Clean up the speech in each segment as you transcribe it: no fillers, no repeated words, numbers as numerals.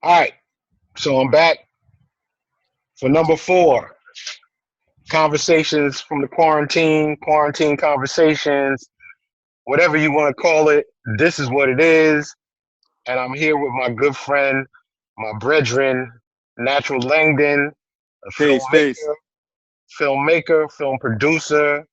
All right, so I'm back for number 4. Conversations from the quarantine conversations, whatever you want to call it. This is what it is. And I'm here with my good friend, my brethren, Natural Langdon, a Peace, peace. film producer,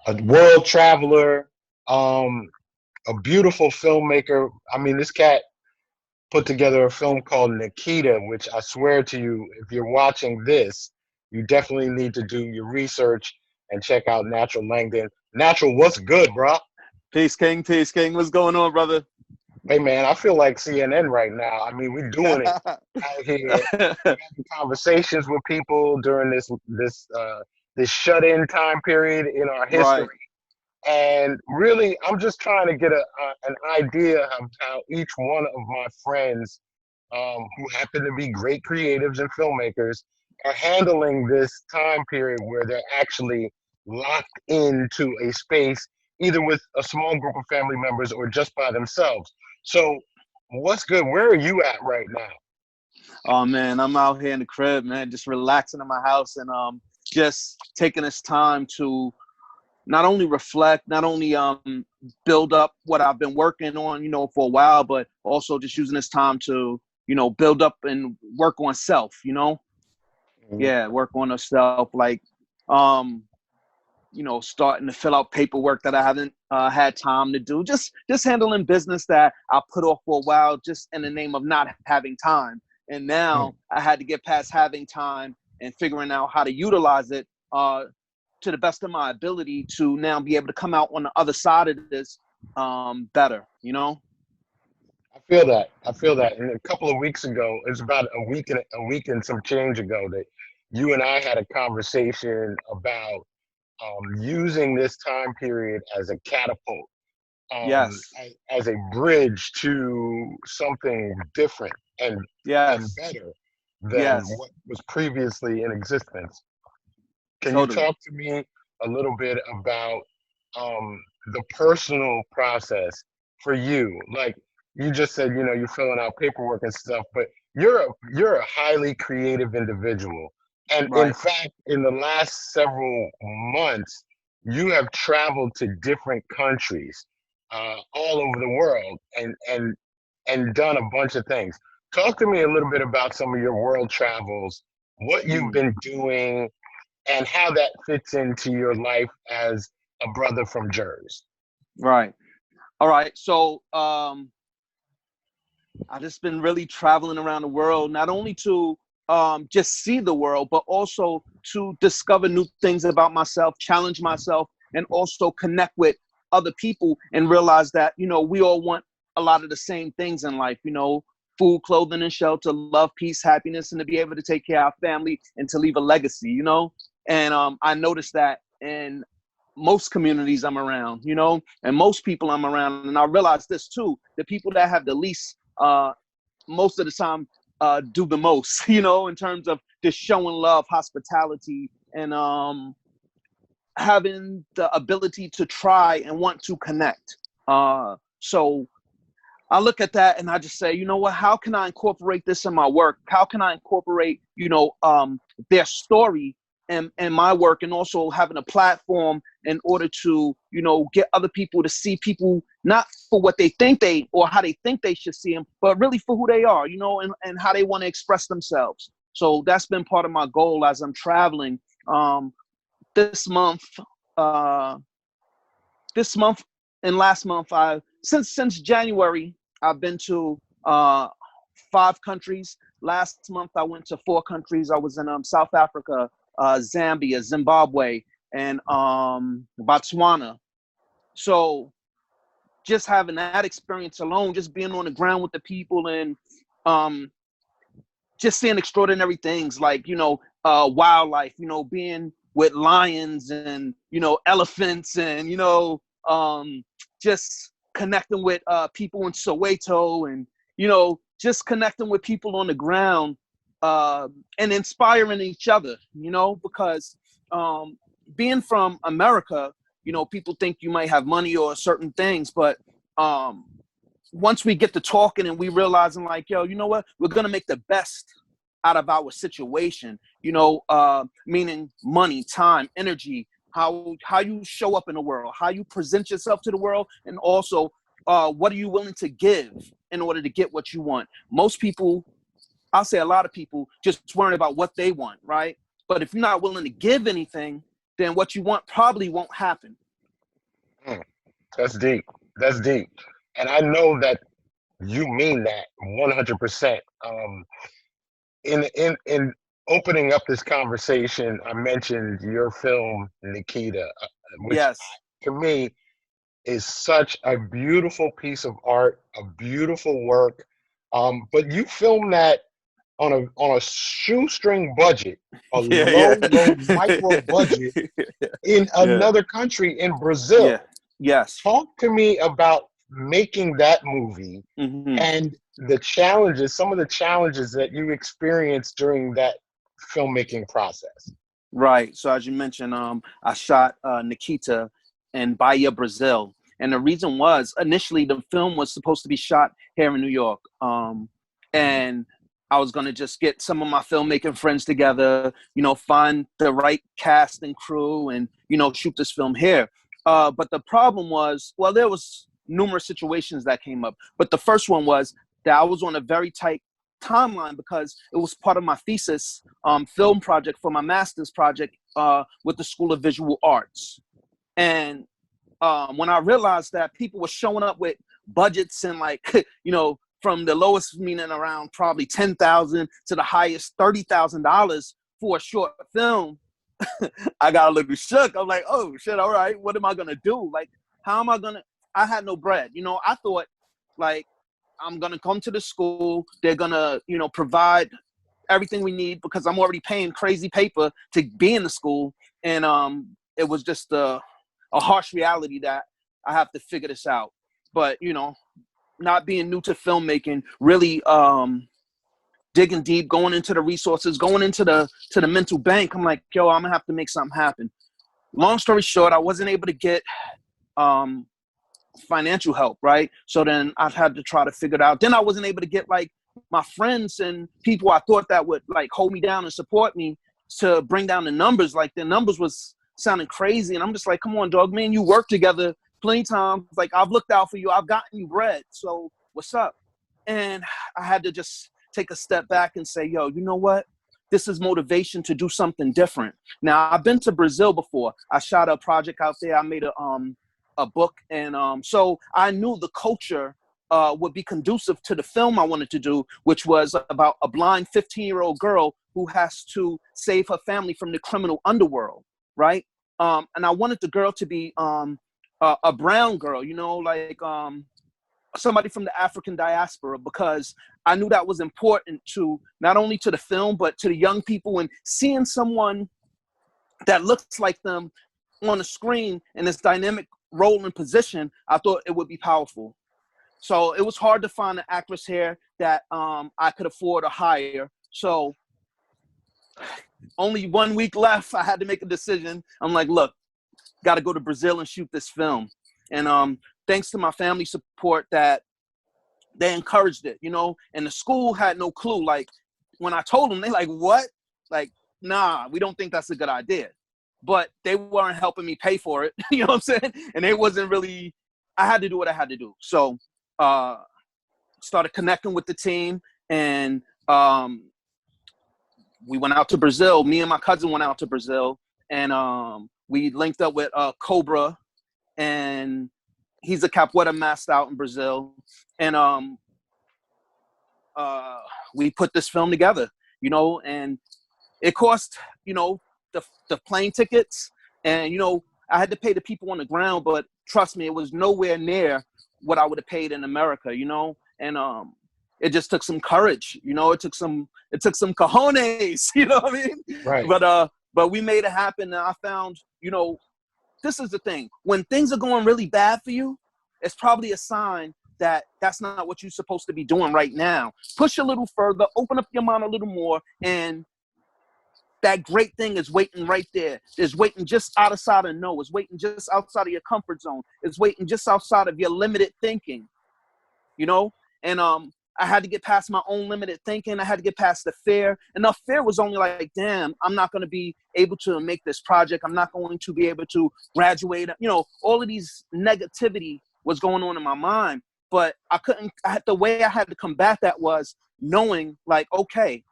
a world traveler, a beautiful filmmaker. I mean, this cat put together a film called NIKITA, which I swear to you, if you're watching this, you definitely need to do your research and check out Natural Langdon. Natural, what's good, bro? Peace, King. Peace, King. What's going on, brother? Hey, man, I feel like CNN right now. I mean, we're doing it out here, having conversations with people during this shut-in time period in our history. Right. And really, I'm just trying to get an idea of how each one of my friends, who happen to be great creatives and filmmakers, are handling this time period where they're actually locked into a space, either with a small group of family members or just by themselves. So, what's good? Where are you at right now? Oh man, I'm out here in the crib, man, just relaxing in my house and just taking this time to not only reflect, not only build up what I've been working on, for a while, but also just using this time to, build up and work on self, Mhm. Yeah, work on a self, like um starting to fill out paperwork that I haven't had time to do. Just handling business that I put off for a while, just in the name of not having time. And now I had to get past having time and figuring out how to utilize it to the best of my ability to now be able to come out on the other side of this better. I feel that. I feel that. And a couple of weeks ago, it's about a week and some change ago that you and I had a conversation about using this time period as a catapult, Yes. as a bridge to something different and Yes. better than Yes. what was previously in existence. Can you Totally. talk to me a little bit about the personal process for you? Like you just said, you're filling out paperwork and stuff, but you're a highly creative individual. And in Right. fact, in the last several months, you have traveled to different countries all over the world and done a bunch of things. Talk to me a little bit about some of your world travels, what you've Mm. been doing, and how that fits into your life as a brother from Jersey. Right. All right. So I just been really traveling around the world, not only to just see the world, but also to discover new things about myself, challenge myself, and also connect with other people and realize that, we all want a lot of the same things in life, food, clothing, and shelter, love, peace, happiness, and to be able to take care of our family and to leave a legacy. And I noticed that in most communities I'm around, and most people I'm around. And I realized this too, the people that have the least most of the time do the most, in terms of just showing love, hospitality, and having the ability to try and want to connect. So I look at that and I just say, you know what, how can I incorporate this in my work? How can I incorporate, their story and my work, and also having a platform in order to, get other people to see people not for what they think they or how they think they should see them, but really for who they are, and how they want to express themselves. So that's been part of my goal as I'm traveling. This month, uh, this month and last month, since January, I've been to 5 countries. Last month, I went to 4 countries. I was in South Africa, Zambia, Zimbabwe, and Botswana. So just having that experience alone, just being on the ground with the people and um, just seeing extraordinary things like, wildlife, being with lions and, elephants and, just connecting with people in Soweto and, just connecting with people on the ground and inspiring each other, because being from America, people think you might have money or certain things, but once we get to talking and we realizing like, yo, you know what, we're gonna make the best out of our situation, you know, meaning money, time, energy, how you show up in the world, how you present yourself to the world, and also what are you willing to give in order to get what you want. Most people, I'll say a lot of people, just worry about what they want, right? But if you're not willing to give anything, then what you want probably won't happen. That's deep. That's deep. And I know that you mean that 100%. In opening up this conversation, I mentioned your film Nikita, which Yes. to me is such a beautiful piece of art, a beautiful work. But you filmed that on a shoestring budget, a Yeah, low micro budget in yeah, another country in yeah, Brazil. yes. Talk to me about making that movie Hmm. and the challenges, some of the challenges that you experienced during that filmmaking process. Right. So as you mentioned, I shot Nikita in Bahia, Brazil, and the reason was initially the film was supposed to be shot here in New York, and I was gonna just get some of my filmmaking friends together, you know, find the right cast and crew, and you know, shoot this film here. But the problem was, well, there was numerous situations that came up, but the first one was that I was on a very tight timeline because it was part of my thesis film project for my master's project with the School of Visual Arts. And when I realized that people were showing up with budgets and like, you know, from the lowest meaning around probably 10,000 to the highest $30,000 for a short film, I got a little shook. I'm like, oh shit, all right, what am I gonna do? Like, how am I gonna? I had no bread. You know, I thought like I'm gonna come to the school. They're gonna, you know, provide everything we need because I'm already paying crazy paper to be in the school. And it was just a harsh reality that I have to figure this out. But you know, not being new to filmmaking, really digging deep, going into the resources, going into the mental bank. I'm like, yo, I'm gonna have to make something happen. Long story short, I wasn't able to get financial help, right? So then I've had to try to figure it out. Then I wasn't able to get like my friends and people I thought that would like hold me down and support me to bring down the numbers. Like the numbers was sounding crazy. And I'm just like, come on, dog, man, you work together plenty of times. Like I've looked out for you. I've gotten you bread. So what's up? And I had to just take a step back and say, yo, you know what? This is motivation to do something different. Now I've been to Brazil before. I shot a project out there. I made a book. And so I knew the culture would be conducive to the film I wanted to do, which was about a blind 15-year-old girl who has to save her family from the criminal underworld, right? And I wanted the girl to be a brown girl, you know, like somebody from the African diaspora, because I knew that was important to not only to the film, but to the young people, and seeing someone that looks like them on the screen in this dynamic role and position, I thought it would be powerful. So it was hard to find an actress here that I could afford to hire. So only 1 week left. I had to make a decision. I'm like, look, got to go to Brazil and shoot this film. And thanks to my family support that they encouraged it, you know, and the school had no clue. Like when I told them, they like, what? Like, nah, we don't think that's a good idea. But they weren't helping me pay for it. You know what I'm saying? And they wasn't really, I had to do what I had to do. So started connecting with the team, and we went out to Brazil. Me and my cousin went out to Brazil, and we linked up with Cobra, and he's a capoeira master out in Brazil. And we put this film together, you know, and it cost, you know, the plane tickets, and, you know, I had to pay the people on the ground, but trust me, it was nowhere near what I would have paid in America, you know. And it just took some courage, you know, it took some cojones, you know what I mean? Right. But we made it happen. And I found, you know, this is the thing. When things are going really bad for you, it's probably a sign that that's not what you're supposed to be doing right now. Push a little further, open up your mind a little more, and that great thing is waiting right there. It's waiting just outside of no. It's waiting just outside of your comfort zone. It's waiting just outside of your limited thinking. you know? And I had to get past my own limited thinking. I had to get past the fear. And the fear was only like, damn, I'm not going to be able to make this project. I'm not going to be able to graduate. You know, all of these negativity was going on in my mind. But the way I had to combat that was knowing, like, okay,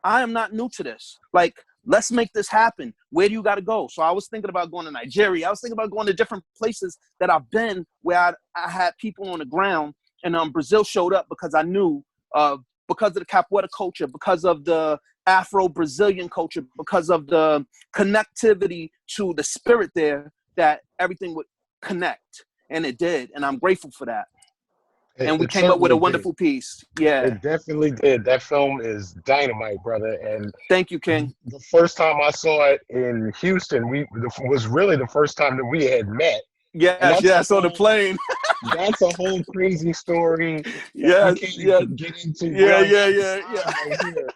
I am not new to this. Like, let's make this happen. Where do you got to go? So I was thinking about going to Nigeria. I was thinking about going to different places that I've been where I had people on the ground. And Brazil showed up because I knew, because of the capoeira culture, because of the Afro-Brazilian culture, because of the connectivity to the spirit there, that everything would connect. And it did. And I'm grateful for that. And we It came up with a certainly wonderful did. piece. Yeah. It definitely did. That film is dynamite, brother. And Thank you, King. the first time I saw it in Houston, was really the first time that we had met. And Yes, on the plane. that's a whole crazy story that we Yes, can't yes. even get into. We Yeah, don't yeah, have the yeah, time yeah. right here.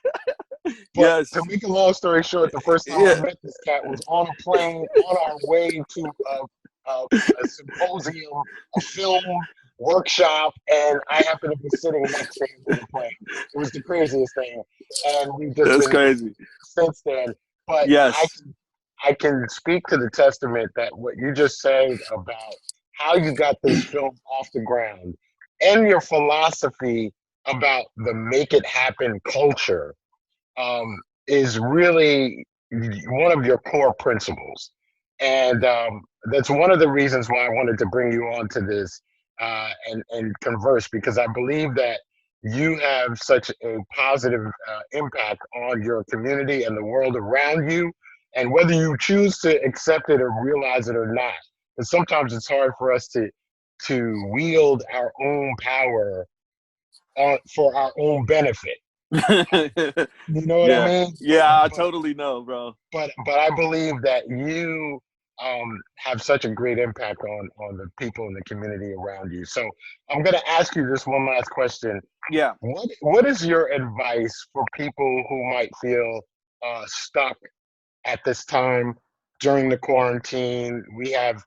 But Yes. to make a long story short, the first time I Yeah. met this cat was on a plane on our way to a symposium, a film workshop, and I happened to be sitting next to him on the plane. It was the craziest thing, and we've just That's been crazy. since then. But Yes. I can speak to the testament that what you just said about how you got this film off the ground and your philosophy about the make it happen culture is really one of your core principles. And that's one of the reasons why I wanted to bring you on to this and converse, because I believe that you have such a positive impact on your community and the world around you. And whether you choose to accept it or realize it or not, because sometimes it's hard for us to wield our own power for our own benefit. You know what I Yeah. mean? Yeah, I totally know, bro. But I believe that you have such a great impact on the people in the community around you. So I'm going to ask you this one last question. Yeah. What is your advice for people who might feel stuck at this time during the quarantine? We have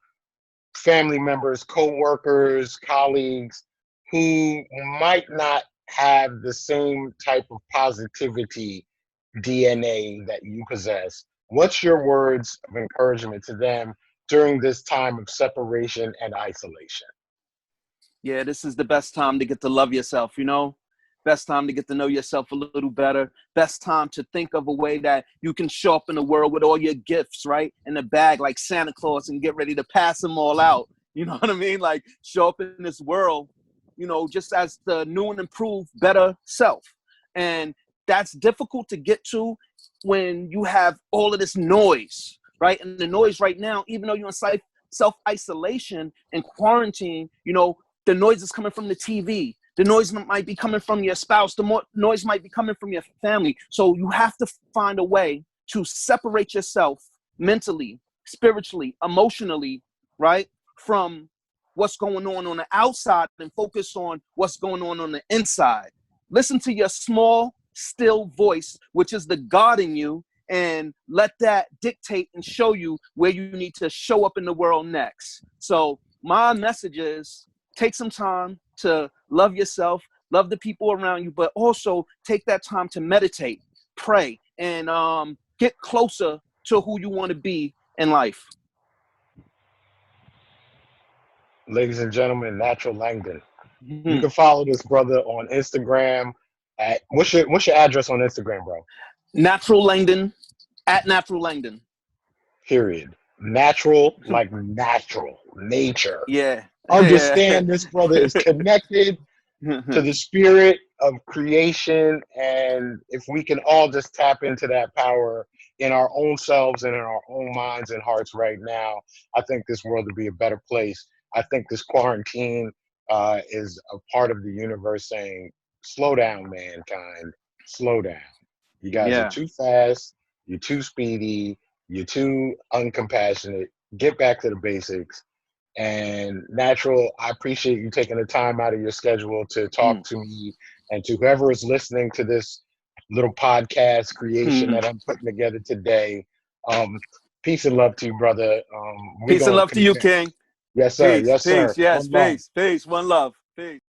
family members, co-workers, colleagues who might not have the same type of positivity DNA that you possess. What's your words of encouragement to them during this time of separation and isolation? Yeah, this is the best time to get to love yourself, you know? Best time to get to know yourself a little better. Best time to think of a way that you can show up in the world with all your gifts, right? In the bag like Santa Claus and get ready to pass them all out. You know what I mean? Like show up in this world, you know, just as the new and improved, better self. And that's difficult to get to when you have all of this noise, right? And the noise right now, even though you're in self-isolation and quarantine, you know, the noise is coming from the TV. The noise might be coming from your spouse. The noise might be coming from your family. So you have to find a way to separate yourself mentally, spiritually, emotionally, right, from what's going on the outside and focus on what's going on the inside. Listen to your small, still voice, which is the God in you, and let that dictate and show you where you need to show up in the world next. So my message is, take some time to love yourself, love the people around you, but also take that time to meditate, pray, and get closer to who you want to be in life. Ladies and gentlemen, Natural Langdon. You Mm-hmm. can follow this brother on Instagram at what's your address on Instagram, bro? Natural Langdon, at Natural Langdon. Period. Natural, like natural, nature. Yeah. Understand this brother is connected to the spirit of creation, and if we can all just tap into that power in our own selves and in our own minds and hearts right now, I think this world would be a better place. I think this quarantine is a part of the universe saying, slow down, mankind, slow down. You guys are Yeah. too fast, you're too speedy, you're too uncompassionate. Get back to the basics. And Natural, I appreciate you taking the time out of your schedule to talk to me and to whoever is listening to this little podcast creation that I'm putting together today. Peace and love to you, brother. We're Peace and going to love to you, connect. King. Yes, sir. Peace, Yes, sir. peace. Yes, One love. peace, peace. One love. Peace.